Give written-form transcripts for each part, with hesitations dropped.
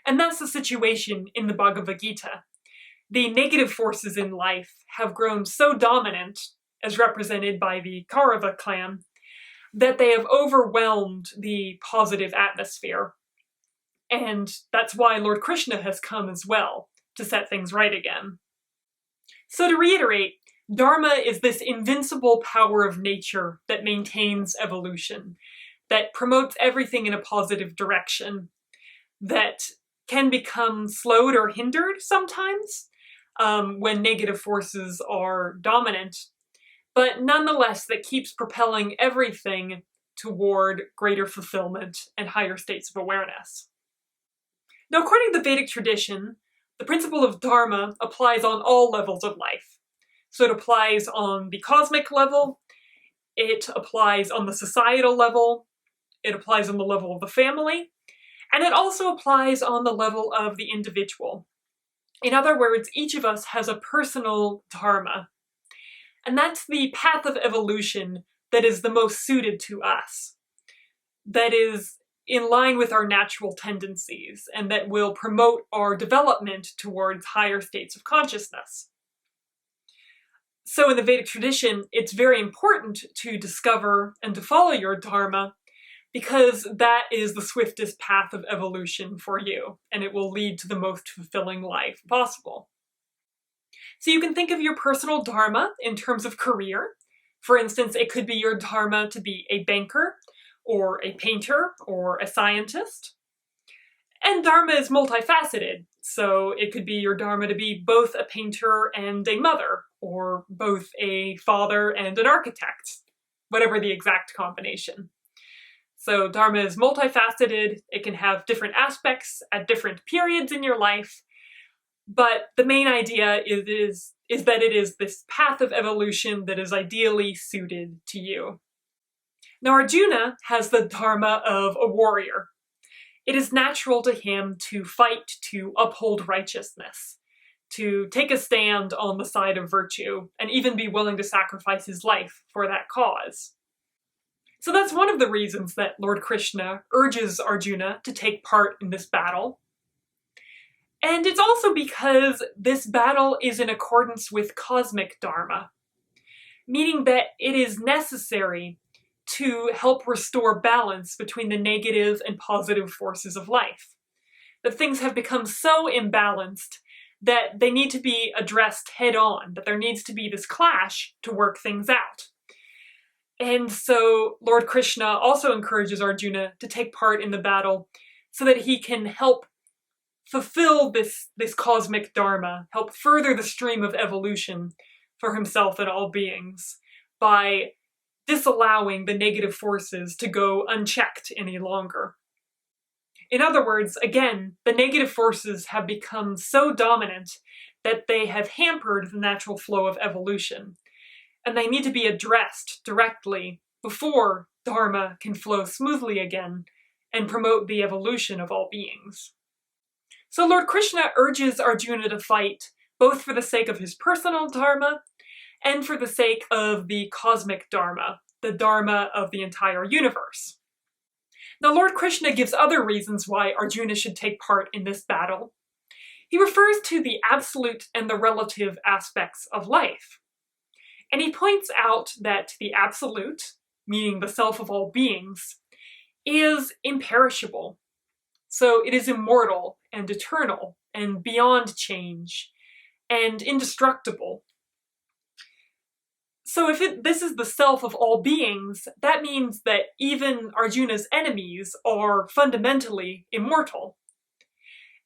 And that's the situation in the Bhagavad Gita. The negative forces in life have grown so dominant, as represented by the Kaurava clan, that they have overwhelmed the positive atmosphere. And that's why Lord Krishna has come as well, to set things right again. So to reiterate, Dharma is this invincible power of nature that maintains evolution, that promotes everything in a positive direction, that can become slowed or hindered sometimes when negative forces are dominant, but nonetheless that keeps propelling everything toward greater fulfillment and higher states of awareness. Now, according to the Vedic tradition, the principle of Dharma applies on all levels of life. So it applies on the cosmic level, it applies on the societal level, it applies on the level of the family, and it also applies on the level of the individual. In other words, each of us has a personal dharma, and that's the path of evolution that is the most suited to us, that is in line with our natural tendencies, and that will promote our development towards higher states of consciousness. So in the Vedic tradition, it's very important to discover and to follow your dharma, because that is the swiftest path of evolution for you, and it will lead to the most fulfilling life possible. So you can think of your personal dharma in terms of career. For instance, it could be your dharma to be a banker, or a painter, or a scientist. And dharma is multifaceted, so it could be your dharma to be both a painter and a mother, or both a father and an architect, whatever the exact combination. So dharma is multifaceted, it can have different aspects at different periods in your life, but the main idea is that it is this path of evolution that is ideally suited to you. Now Arjuna has the dharma of a warrior. It is natural to him to fight to uphold righteousness, to take a stand on the side of virtue, and even be willing to sacrifice his life for that cause. So that's one of the reasons that Lord Krishna urges Arjuna to take part in this battle. And it's also because this battle is in accordance with cosmic dharma, meaning that it is necessary to help restore balance between the negative and positive forces of life. That things have become so imbalanced that they need to be addressed head on, that there needs to be this clash to work things out. And so Lord Krishna also encourages Arjuna to take part in the battle so that he can help fulfill this cosmic dharma, help further the stream of evolution for himself and all beings by disallowing the negative forces to go unchecked any longer. In other words, again, the negative forces have become so dominant that they have hampered the natural flow of evolution, and they need to be addressed directly before dharma can flow smoothly again and promote the evolution of all beings. So Lord Krishna urges Arjuna to fight both for the sake of his personal dharma and for the sake of the cosmic dharma, the dharma of the entire universe. Now Lord Krishna gives other reasons why Arjuna should take part in this battle. He refers to the absolute and the relative aspects of life. And he points out that the absolute, meaning the self of all beings, is imperishable. So it is immortal and eternal and beyond change and indestructible. So if this is the self of all beings, that means that even Arjuna's enemies are fundamentally immortal.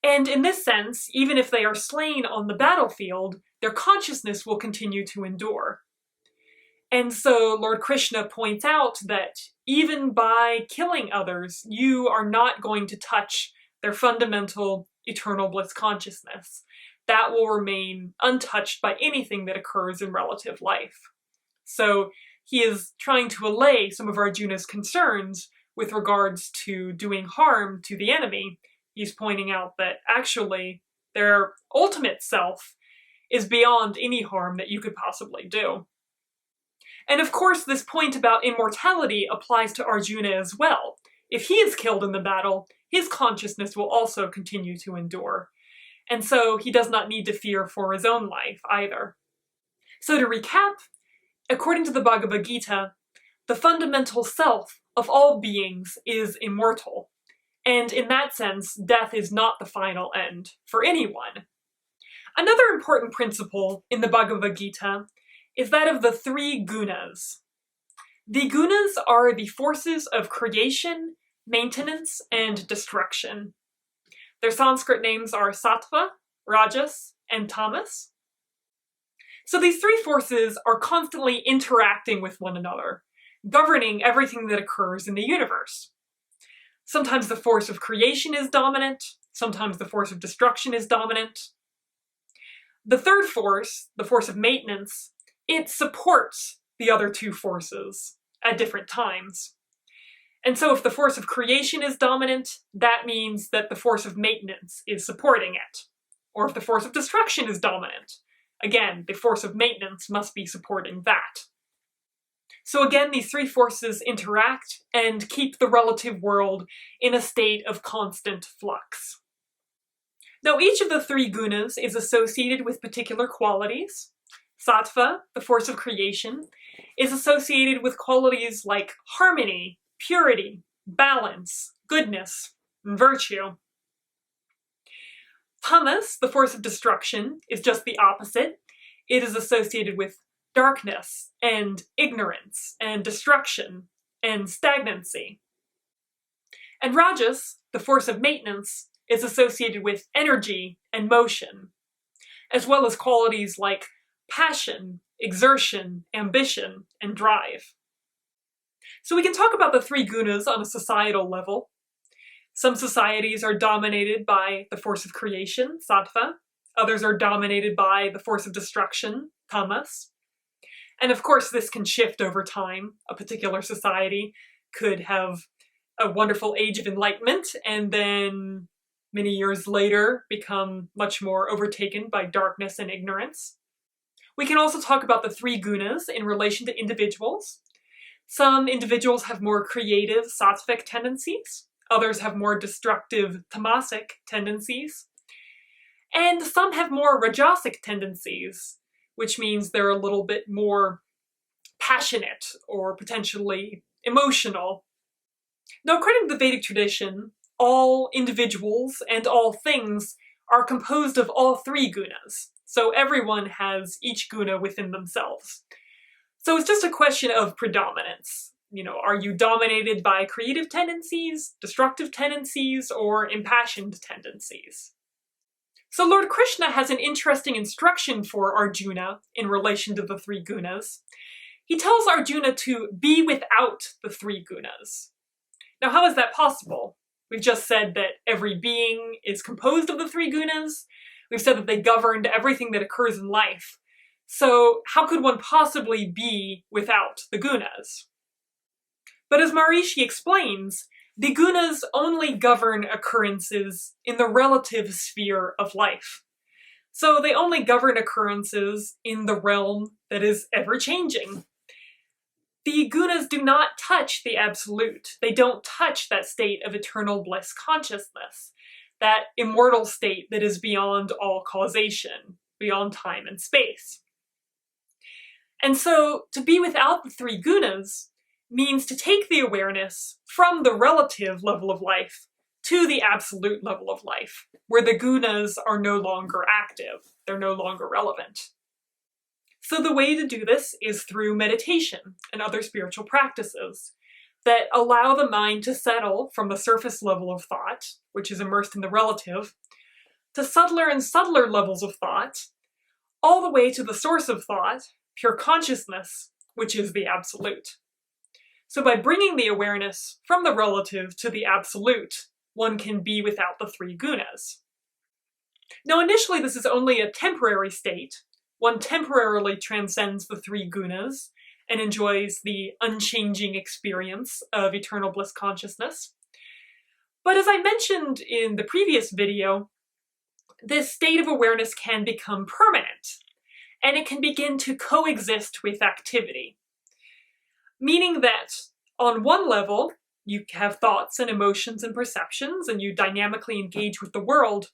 And in this sense, even if they are slain on the battlefield, their consciousness will continue to endure. And so Lord Krishna points out that even by killing others, you are not going to touch their fundamental eternal bliss consciousness. That will remain untouched by anything that occurs in relative life. So he is trying to allay some of Arjuna's concerns with regards to doing harm to the enemy. He's pointing out that actually their ultimate self is beyond any harm that you could possibly do. And of course, this point about immortality applies to Arjuna as well. If he is killed in the battle, his consciousness will also continue to endure. And so he does not need to fear for his own life either. So to recap, according to the Bhagavad Gita, the fundamental self of all beings is immortal. And in that sense, death is not the final end for anyone. Another important principle in the Bhagavad Gita is that of the three gunas. The gunas are the forces of creation, maintenance, and destruction. Their Sanskrit names are sattva, rajas, and tamas. So these three forces are constantly interacting with one another, governing everything that occurs in the universe. Sometimes the force of creation is dominant, sometimes the force of destruction is dominant. The third force, the force of maintenance, it supports the other two forces at different times. And so if the force of creation is dominant, that means that the force of maintenance is supporting it. Or if the force of destruction is dominant, again, the force of maintenance must be supporting that. So again, these three forces interact and keep the relative world in a state of constant flux. Now, each of the three gunas is associated with particular qualities. Sattva, the force of creation, is associated with qualities like harmony, purity, balance, goodness, and virtue. Tamas, the force of destruction, is just the opposite. It is associated with darkness and ignorance and destruction and stagnancy. And Rajas, the force of maintenance, is associated with energy and motion, as well as qualities like passion, exertion, ambition, and drive. So we can talk about the three gunas on a societal level. Some societies are dominated by the force of creation, sattva. Others are dominated by the force of destruction, tamas. And of course, this can shift over time. A particular society could have a wonderful age of enlightenment and then many years later become much more overtaken by darkness and ignorance. We can also talk about the three gunas in relation to individuals. Some individuals have more creative sattvic tendencies. Others have more destructive tamasic tendencies. And some have more rajasic tendencies, which means they're a little bit more passionate or potentially emotional. Now, according to the Vedic tradition, all individuals and all things are composed of all three gunas. So everyone has each guna within themselves. So it's just a question of predominance. Are you dominated by creative tendencies, destructive tendencies, or impassioned tendencies? So Lord Krishna has an interesting instruction for Arjuna in relation to the three gunas. He tells Arjuna to be without the three gunas. Now, how is that possible? We've just said that every being is composed of the three gunas. We've said that they governed everything that occurs in life. So how could one possibly be without the gunas? But as Maharishi explains, the gunas only govern occurrences in the relative sphere of life. So they only govern occurrences in the realm that is ever-changing. The gunas do not touch the absolute. They don't touch that state of eternal bliss consciousness, that immortal state that is beyond all causation, beyond time and space. And so to be without the three gunas means to take the awareness from the relative level of life to the absolute level of life, where the gunas are no longer active, they're no longer relevant. So the way to do this is through meditation and other spiritual practices that allow the mind to settle from the surface level of thought, which is immersed in the relative, to subtler and subtler levels of thought, all the way to the source of thought, pure consciousness, which is the absolute. So by bringing the awareness from the relative to the absolute, one can be without the three gunas. Now initially this is only a temporary state. One temporarily transcends the three gunas and enjoys the unchanging experience of eternal bliss consciousness. But as I mentioned in the previous video, this state of awareness can become permanent, and it can begin to coexist with activity. Meaning that, on one level, You have thoughts and emotions and perceptions, and you dynamically engage with the world.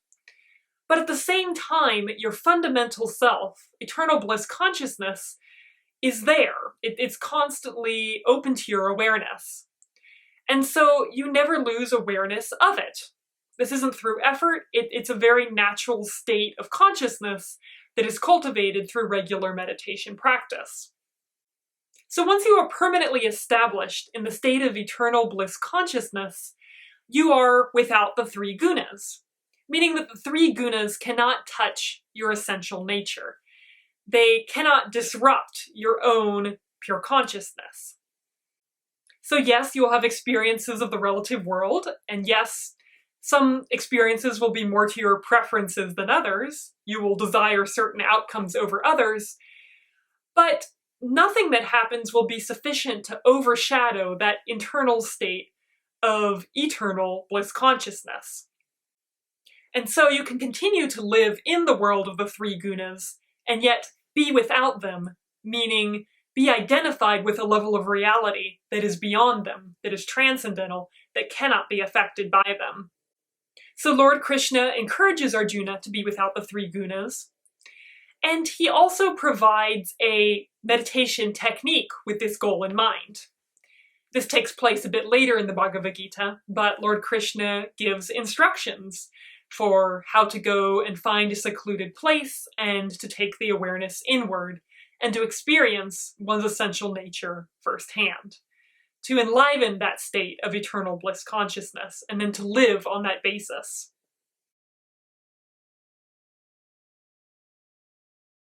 But at the same time, your fundamental self, eternal bliss consciousness, is there. It's constantly open to your awareness. And so you never lose awareness of it. This isn't through effort, it's a very natural state of consciousness that is cultivated through regular meditation practice. So once you are permanently established in the state of eternal bliss consciousness, you are without the three gunas, meaning that the three gunas cannot touch your essential nature. They cannot disrupt your own pure consciousness. So yes, you'll have experiences of the relative world, and yes, some experiences will be more to your preferences than others. You will desire certain outcomes over others, but nothing that happens will be sufficient to overshadow that internal state of eternal bliss consciousness. And so you can continue to live in the world of the three gunas, and yet be without them, meaning be identified with a level of reality that is beyond them, that is transcendental, that cannot be affected by them. So Lord Krishna encourages Arjuna to be without the three gunas, and he also provides a meditation technique with this goal in mind. This takes place a bit later in the Bhagavad Gita, but Lord Krishna gives instructions for how to go and find a secluded place and to take the awareness inward and to experience one's essential nature firsthand, to enliven that state of eternal bliss consciousness and then to live on that basis.